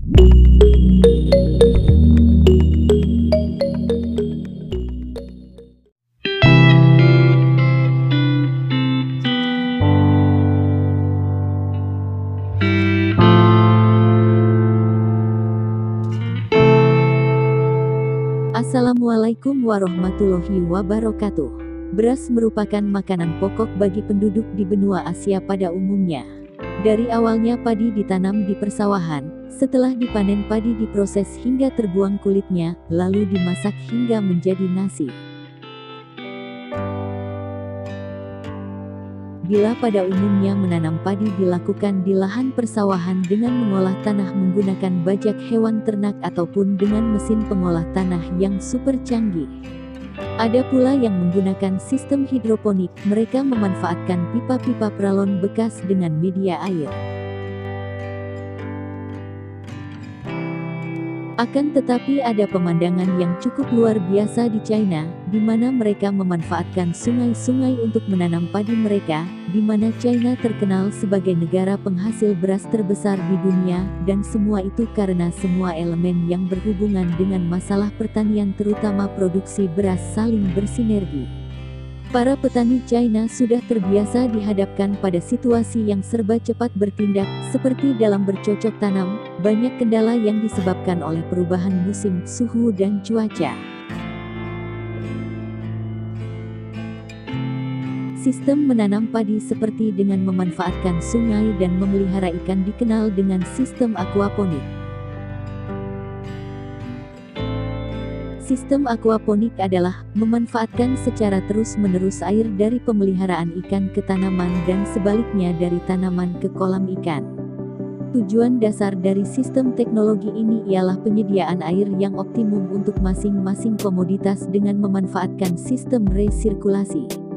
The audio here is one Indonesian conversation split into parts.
Assalamualaikum warahmatullahi wabarakatuh. Beras merupakan makanan pokok bagi penduduk di benua Asia pada umumnya. Dari awalnya padi ditanam di persawahan, setelah dipanen padi diproses hingga terbuang kulitnya, lalu dimasak hingga menjadi nasi. Bila pada umumnya menanam padi dilakukan di lahan persawahan dengan mengolah tanah menggunakan bajak hewan ternak ataupun dengan mesin pengolah tanah yang super canggih. Ada pula yang menggunakan sistem hidroponik, mereka memanfaatkan pipa-pipa pralon bekas dengan media air. Akan tetapi ada pemandangan yang cukup luar biasa di China, di mana mereka memanfaatkan sungai-sungai untuk menanam padi mereka, di mana China terkenal sebagai negara penghasil beras terbesar di dunia, dan semua itu karena semua elemen yang berhubungan dengan masalah pertanian terutama produksi beras saling bersinergi. Para petani China sudah terbiasa dihadapkan pada situasi yang serba cepat bertindak, seperti dalam bercocok tanam, banyak kendala yang disebabkan oleh perubahan musim, suhu dan cuaca. Sistem menanam padi seperti dengan memanfaatkan sungai dan memelihara ikan dikenal dengan sistem aquaponik. Sistem aquaponik adalah memanfaatkan secara terus-menerus air dari pemeliharaan ikan ke tanaman dan sebaliknya dari tanaman ke kolam ikan. Tujuan dasar dari sistem teknologi ini ialah penyediaan air yang optimum untuk masing-masing komoditas dengan memanfaatkan sistem resirkulasi.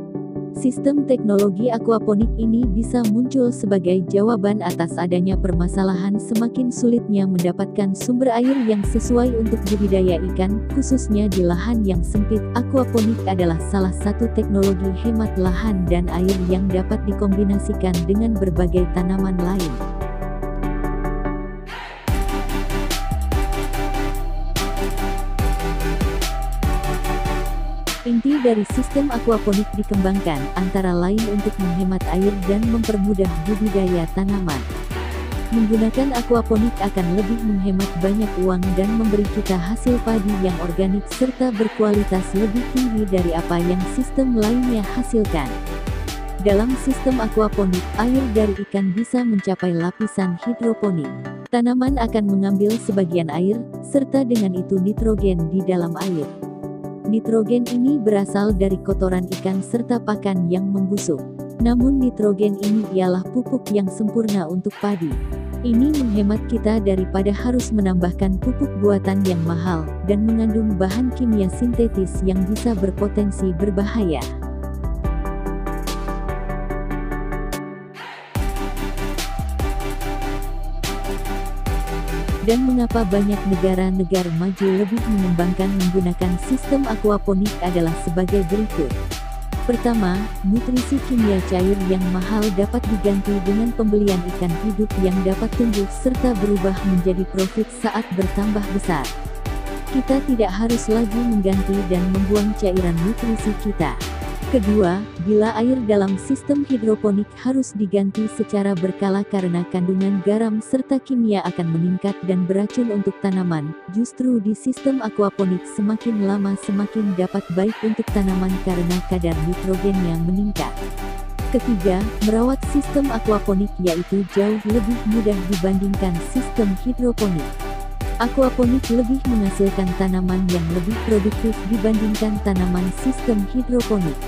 Sistem teknologi aquaponik ini bisa muncul sebagai jawaban atas adanya permasalahan semakin sulitnya mendapatkan sumber air yang sesuai untuk budidaya ikan, khususnya di lahan yang sempit. Aquaponik adalah salah satu teknologi hemat lahan dan air yang dapat dikombinasikan dengan berbagai tanaman lain. Inti dari sistem aquaponik dikembangkan, antara lain untuk menghemat air dan mempermudah budidaya tanaman. Menggunakan aquaponik akan lebih menghemat banyak uang dan memberi kita hasil padi yang organik serta berkualitas lebih tinggi dari apa yang sistem lainnya hasilkan. Dalam sistem aquaponik, air dari ikan bisa mencapai lapisan hidroponik. Tanaman akan mengambil sebagian air, serta dengan itu nitrogen di dalam air. Nitrogen ini berasal dari kotoran ikan serta pakan yang membusuk. Namun nitrogen ini ialah pupuk yang sempurna untuk padi. Ini menghemat kita daripada harus menambahkan pupuk buatan yang mahal, dan mengandung bahan kimia sintetis yang bisa berpotensi berbahaya. Dan mengapa banyak negara-negara maju lebih mengembangkan menggunakan sistem aquaponik adalah sebagai berikut. Pertama, nutrisi kimia cair yang mahal dapat diganti dengan pembelian ikan hidup yang dapat tumbuh serta berubah menjadi profit saat bertambah besar. Kita tidak harus lagi mengganti dan membuang cairan nutrisi kita. Kedua, bila air dalam sistem hidroponik harus diganti secara berkala karena kandungan garam serta kimia akan meningkat dan beracun untuk tanaman, justru di sistem aquaponik semakin lama semakin dapat baik untuk tanaman karena kadar nitrogennya meningkat. Ketiga, merawat sistem aquaponik yaitu jauh lebih mudah dibandingkan sistem hidroponik. Aquaponik lebih menghasilkan tanaman yang lebih produktif dibandingkan tanaman sistem hidroponik.